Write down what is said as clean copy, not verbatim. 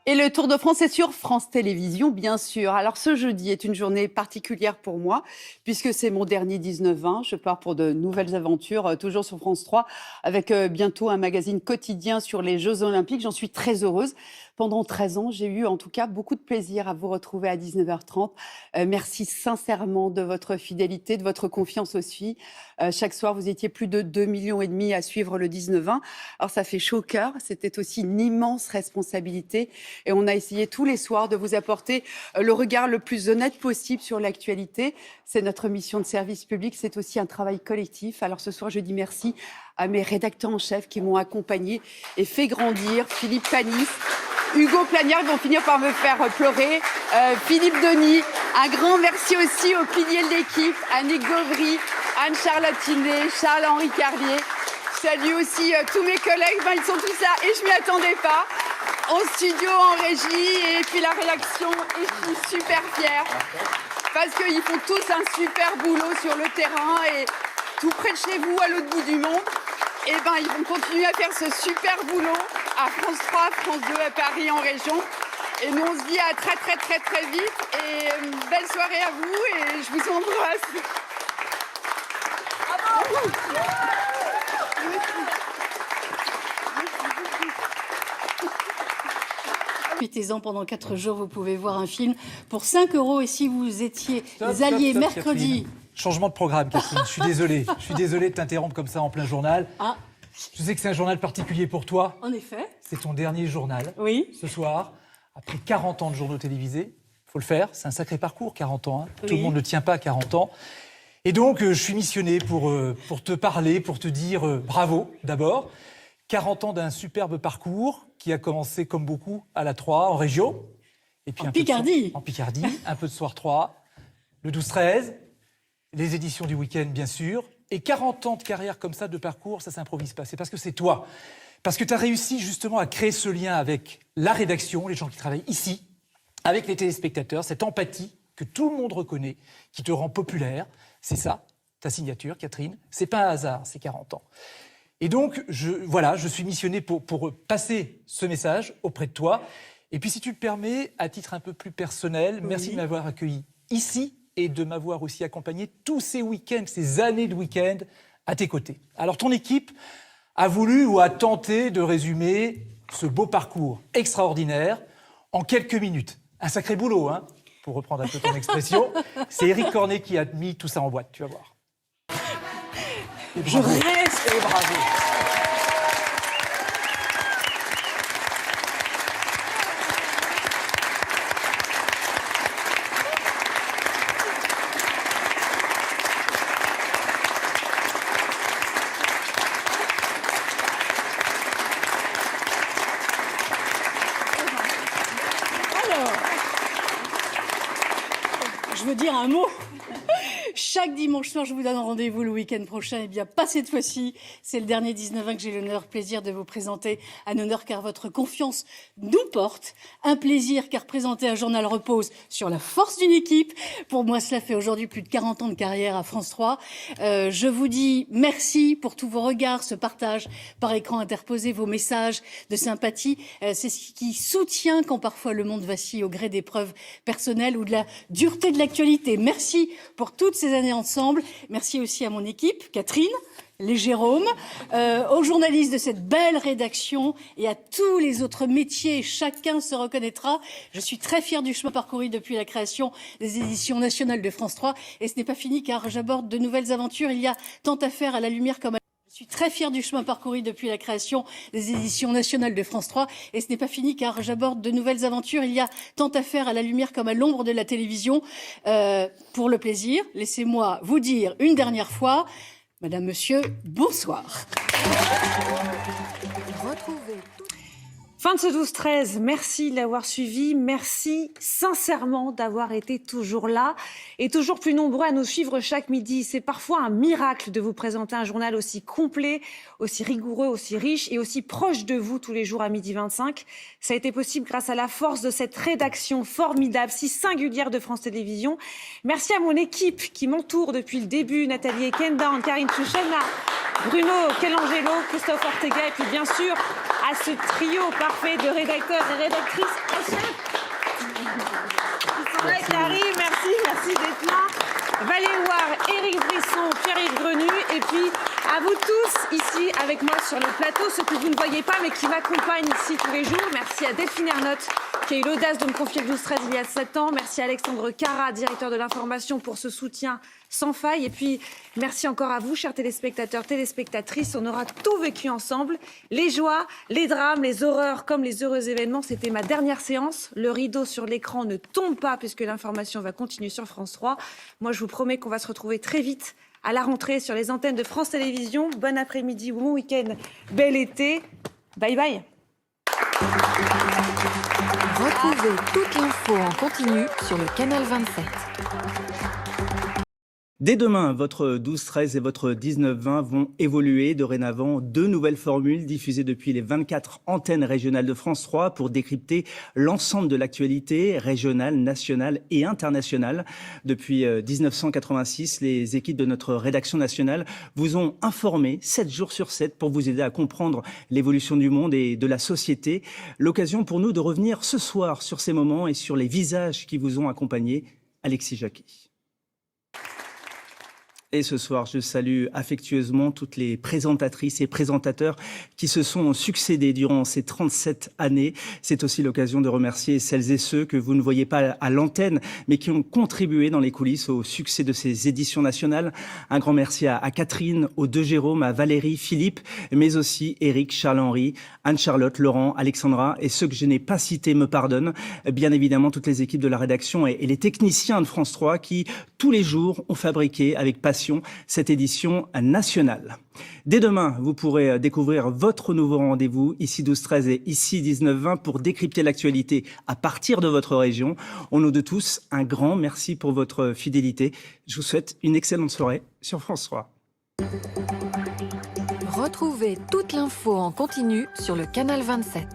Et le Tour de France est sur France Télévisions, bien sûr. Alors ce jeudi est une journée particulière pour moi, puisque c'est mon dernier 19-20. Je pars pour de nouvelles aventures, toujours sur France 3, avec bientôt un magazine quotidien sur les Jeux Olympiques. J'en suis très heureuse. Pendant 13 ans, j'ai eu en tout cas beaucoup de plaisir à vous retrouver à 19h30. Merci sincèrement de votre fidélité, de votre confiance aussi. Chaque soir, vous étiez plus de 2,5 millions à suivre le 19-20. Alors ça fait chaud au cœur. C'était aussi une immense responsabilité. Et on a essayé tous les soirs de vous apporter le regard le plus honnête possible sur l'actualité. C'est notre mission de service public, c'est aussi un travail collectif. Alors ce soir, je dis merci à mes rédacteurs en chef qui m'ont accompagné et fait grandir. Philippe Panis, Hugo Plagnard, ils vont finir par me faire pleurer. Philippe Denis, un grand merci aussi aux piliers de l'équipe, Annick Gauvry, Anne Charlatinet, Charles-Henri Carlier. Je salue aussi tous mes collègues, ils sont tous là et je m'y attendais pas. En studio, en régie, et puis la rédaction, et je suis super fière parce qu'ils font tous un super boulot sur le terrain et tout près de chez vous, à l'autre bout du monde. Et ils vont continuer à faire ce super boulot à France 3, France 2, à Paris, en région. Et nous, on se dit à très très très très vite et belle soirée à vous et je vous embrasse. Profitez-en pendant 4 jours, vous pouvez voir un film pour 5 € et si vous étiez alliés mercredi... Catherine. Changement de programme, Catherine, je suis désolé de t'interrompre comme ça en plein journal. Ah. Je sais que c'est un journal particulier pour toi. En effet. C'est ton dernier journal, oui. Ce soir, après 40 ans de journaux télévisés. Il faut le faire, c'est un sacré parcours, 40 ans. Oui. Tout le monde ne tient pas 40 ans. Et donc, je suis missionné pour te parler, pour te dire bravo d'abord. 40 ans d'un superbe parcours qui a commencé comme beaucoup à la 3, en région. Et puis en Picardie. En Picardie, un peu de Soir 3, le 12-13, les éditions du week-end bien sûr. Et 40 ans de carrière comme ça, de parcours, ça s'improvise pas. C'est parce que c'est toi. Parce que tu as réussi justement à créer ce lien avec la rédaction, les gens qui travaillent ici, avec les téléspectateurs, cette empathie que tout le monde reconnaît, qui te rend populaire. C'est ça, ta signature, Catherine. C'est pas un hasard, ces 40 ans. Et donc, je suis missionné pour passer ce message auprès de toi. Et puis, si tu le permets, à titre un peu plus personnel, oui. Merci de m'avoir accueilli ici et de m'avoir aussi accompagné tous ces week-ends, ces années de week-end à tes côtés. Alors, ton équipe a voulu ou a tenté de résumer ce beau parcours extraordinaire en quelques minutes. Un sacré boulot, hein, pour reprendre un peu ton expression. C'est Éric Cornet qui a mis tout ça en boîte, tu vas voir. Je reste et bravo. Alors, je veux dire un mot. Chaque dimanche soir, je vous donne rendez-vous le week-end prochain. Eh bien, pas cette fois-ci. C'est le dernier 19-20 que j'ai l'honneur, plaisir de vous présenter. Un honneur car votre confiance nous porte. Un plaisir car présenter un journal repose sur la force d'une équipe. Pour moi, cela fait aujourd'hui plus de 40 ans de carrière à France 3. Je vous dis merci pour tous vos regards, ce partage par écran interposé, vos messages de sympathie. C'est ce qui soutient quand parfois le monde vacille au gré d'épreuves personnelles ou de la dureté de l'actualité. Merci pour toutes ces années ensemble. Merci aussi à mon équipe, Catherine, les Jérôme, aux journalistes de cette belle rédaction et à tous les autres métiers. Chacun se reconnaîtra. Je suis très fière du chemin parcouru depuis la création des éditions nationales de France 3. Et ce n'est pas fini car j'aborde de nouvelles aventures. Il y a tant à faire à la lumière comme à... Je suis très fière du chemin parcouru depuis la création des éditions nationales de France 3. Et ce n'est pas fini car j'aborde de nouvelles aventures. Il y a tant à faire à la lumière comme à l'ombre de la télévision. Pour le plaisir, laissez-moi vous dire une dernière fois, Madame, Monsieur, bonsoir. Fin de ce 12-13, merci de l'avoir suivi, merci sincèrement d'avoir été toujours là et toujours plus nombreux à nous suivre chaque midi. C'est parfois un miracle de vous présenter un journal aussi complet, aussi rigoureux, aussi riche et aussi proche de vous tous les jours à 12h25. Ça a été possible grâce à la force de cette rédaction formidable, si singulière de France Télévisions. Merci à mon équipe qui m'entoure depuis le début, Nathalie Ekenda, Karine Chouchena, Bruno Kelangelo, Christophe Ortega et puis bien sûr à ce trio parfait de rédacteurs et rédactrices en chef. Ils sont là, Clarisse, merci d'être là. Valérie Ouard, Éric Brisson, Pierre-Yves Grenu, et puis à vous tous ici avec moi sur le plateau, ceux que vous ne voyez pas mais qui m'accompagnent ici tous les jours. Merci à Delphine Ernotte qui a eu l'audace de me confier le 12-13 il y a 7 ans. Merci à Alexandre Cara, directeur de l'information, pour ce soutien sans faille. Et puis merci encore à vous, chers téléspectateurs, téléspectatrices. On aura tout vécu ensemble. Les joies, les drames, les horreurs comme les heureux événements. C'était ma dernière séance. Le rideau sur l'écran ne tombe pas puisque l'information va continuer sur France 3. Moi, je vous promets qu'on va se retrouver très vite à la rentrée sur les antennes de France Télévisions. Bon après-midi, bon week-end, bel été. Bye bye. Retrouvez toute l'info en continu sur le canal 27. Dès demain, votre 12-13 et votre 19-20 vont évoluer. Dorénavant, 2 nouvelles formules diffusées depuis les 24 antennes régionales de France 3 pour décrypter l'ensemble de l'actualité régionale, nationale et internationale. Depuis 1986, les équipes de notre rédaction nationale vous ont informé 7 jours sur 7 pour vous aider à comprendre l'évolution du monde et de la société. L'occasion pour nous de revenir ce soir sur ces moments et sur les visages qui vous ont accompagné. Alexis Jacquet. Et ce soir, je salue affectueusement toutes les présentatrices et présentateurs qui se sont succédés durant ces 37 années. C'est aussi l'occasion de remercier celles et ceux que vous ne voyez pas à l'antenne, mais qui ont contribué dans les coulisses au succès de ces éditions nationales. Un grand merci à Catherine, aux deux Jérôme, à Valérie, Philippe, mais aussi Eric, Charles-Henri, Anne-Charlotte, Laurent, Alexandra, et ceux que je n'ai pas cités me pardonnent. Bien évidemment, toutes les équipes de la rédaction et les techniciens de France 3 qui, tous les jours, ont fabriqué avec passion cette édition nationale. Dès demain, vous pourrez découvrir votre nouveau rendez-vous, ici 12-13 et ici 19-20, pour décrypter l'actualité à partir de votre région. Au nom de tous, un grand merci pour votre fidélité. Je vous souhaite une excellente soirée sur France 3. Retrouvez toute l'info en continu sur le canal 27.